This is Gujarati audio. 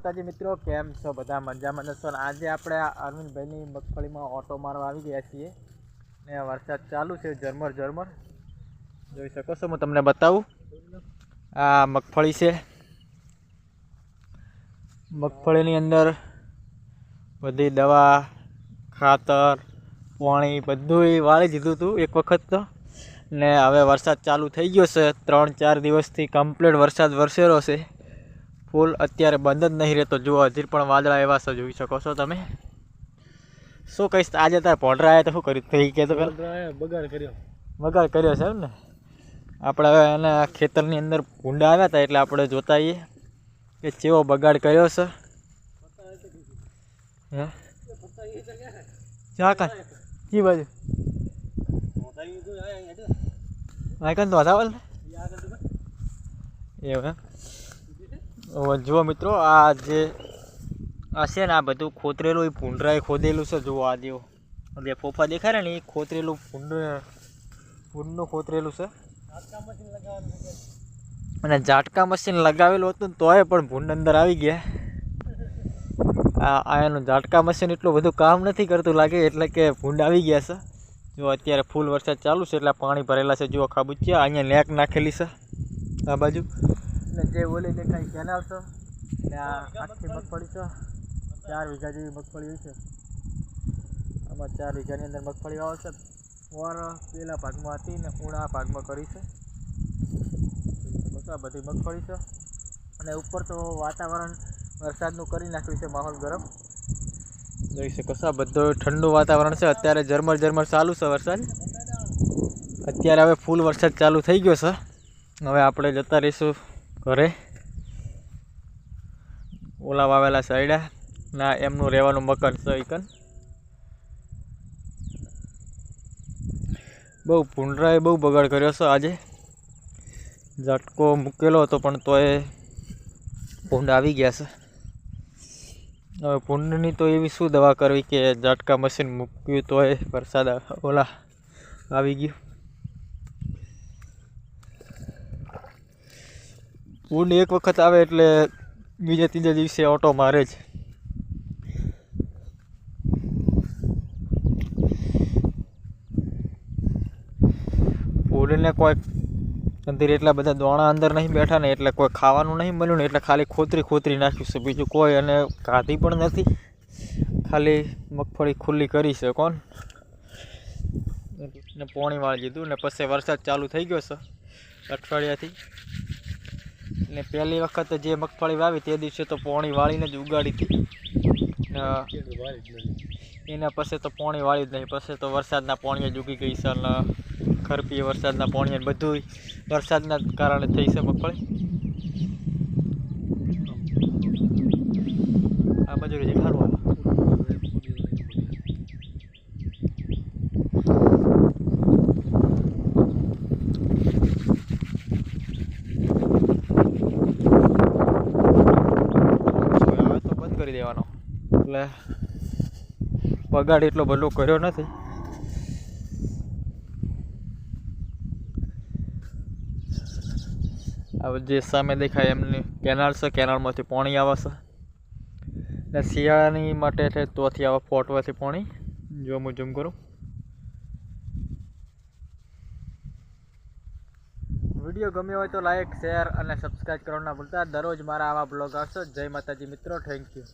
માતાજી મિત્રો, કેમ છો બધા? મજામાં જશો ને? આજે આપણે અરવિંદભાઈની મગફળીમાં ઓટો મારવા આવી ગયા છીએ ને વરસાદ ચાલુ છે, ઝરમર ઝરમર જોઈ શકો છો. હું તમને બતાવું, આ મગફળી છે. મગફળીની અંદર બધી દવા, ખાતર, પાણી બધું વાળી દીધું હતું એક વખત તો, ને હવે વરસાદ ચાલુ થઈ ગયો છે. 3-4 દિવસથી કમ્પ્લીટ વરસાદ વરસેલો છે. ફૂલ અત્યારે બંધ જ નહીં રહેતો. જુઓ, હજી પણ વાદળા એવા છે, જોઈ શકો છો તમે. શું કહીશ આજે તાર ભોંડરા આવ્યા તો શું કર્યું? થઈ કે તો બગાડ કર્યો છે એમ ને. આપણે હવે એના ખેતરની અંદર ભૂંડા આવ્યા હતા એટલે આપણે જોતા આવીએ કે કેવો બગાડ કર્યો છે. હે ચા કાન કી બાજુ આઈકન તો હતા ને એવું એમ. જુઓ મિત્રો, આ જે આ છે ને, આ બધું ખોતરેલું એ ભૂંડરાએ ખોદેલું છે. જુઓ, આ જેવો જે ફોફા દેખાય ને એ ખોતરેલું ભૂંડનું ખોતરેલું છે. અને ઝાટકા મશીન લગાવેલું હતું ને તોય પણ ભૂંડ અંદર આવી ગયા. આ એનું ઝાટકા મશીન એટલું બધું કામ નથી કરતું લાગે, એટલે કે ભૂંડ આવી ગયા છે. જો અત્યારે ફૂલ વરસાદ ચાલુ છે એટલે પાણી ભરેલા છે. જુઓ ખાબુચિયા, અહીંયા નેક નાખેલી છે આ બાજુ, ને જે ઓલી દેખાય કેનાલ છે. ને આ આખી મગફળી છે, 4 વીઘા જેવી મગફળી છે. આમાં 4 વીઘાની અંદર મગફળી વાવશે. ઓર પેલા ભાગમાં હતી ને ઉણા ભાગમાં કરી છે. આ બધી મગફળી છે. અને ઉપર તો વાતાવરણ વરસાદનું કરી નાખ્યું છે, માહોલ ગરમ જોઈ શકો છો. આ બધું ઠંડુ વાતાવરણ છે. અત્યારે ઝરમર ઝરમર ચાલુ છે વરસાદ. અત્યારે હવે ફૂલ વરસાદ ચાલુ થઈ ગયો છે. હવે આપણે જતા રહીશું ઘરે. ઓલા વાવેલા સાઈડા ના એમનું રહેવાનું મકાન છે. ઈકન બહુ ભૂંડરાએ બહુ બગાડ કર્યો છે. આજે ઝટકો મૂકેલો હતો પણ તોય ભૂંડ આવી ગયા છે. હવે ભૂંડની તો એવી શું દવા કરવી કે ઝટકા મશીન મૂક્યું તોય વરસાદ ઓલા આવી ગયું. ભૂંડ એક વખત આવે એટલે બીજા ત્રીજા દિવસે ઓટો મારે જ. ભૂંડને કોઈ અંદર એટલા બધા દોણા અંદર નહીં બેઠા ને, એટલે કોઈ ખાવાનું નહીં મળ્યું ને, એટલે ખાલી ખોતરી નાખ્યું છે. બીજું કોઈ અને કાઢી પણ નથી, ખાલી મગફળી ખુલ્લી કરી છે. કોણ ને પોણી વાળી દીધું ને પછી વરસાદ ચાલુ થઈ ગયો છે અઠવાડિયાથી. ને પહેલી વખત જે મગફળી વાવી તે દિવસે તો પોણી વાળીને જ ઉગાડી હતી. એના પછી તો પોણી વાળી જ નહીં. પછી તો વરસાદના પોણીએ જ ઉગી ગઈ છે. અને ખરપી વરસાદના પોણીએ બધું વરસાદના કારણે થઈ છે મગફળી. આ બાજુ જે ખારું કરી દેવાનો, એટલે બગાડ એટલો બધો કર્યો નથી. હવે જે સામે દેખાય એમની કેનાલ છે, કેનાલમાંથી પાણી આવે છે. ને શિયાળાની માટે છે તોથી આવા ફોટવાથી પાણી. જો હું ઝૂમ કરું, વિડીયો ગમ્યો હોય તો લાઈક, શેર અને સબસ્ક્રાઈબ કરવાનું ના ભૂલતા. દરરોજ મારા આવા બ્લોગ આવશે. જય માતાજી મિત્રો, થેન્ક યુ.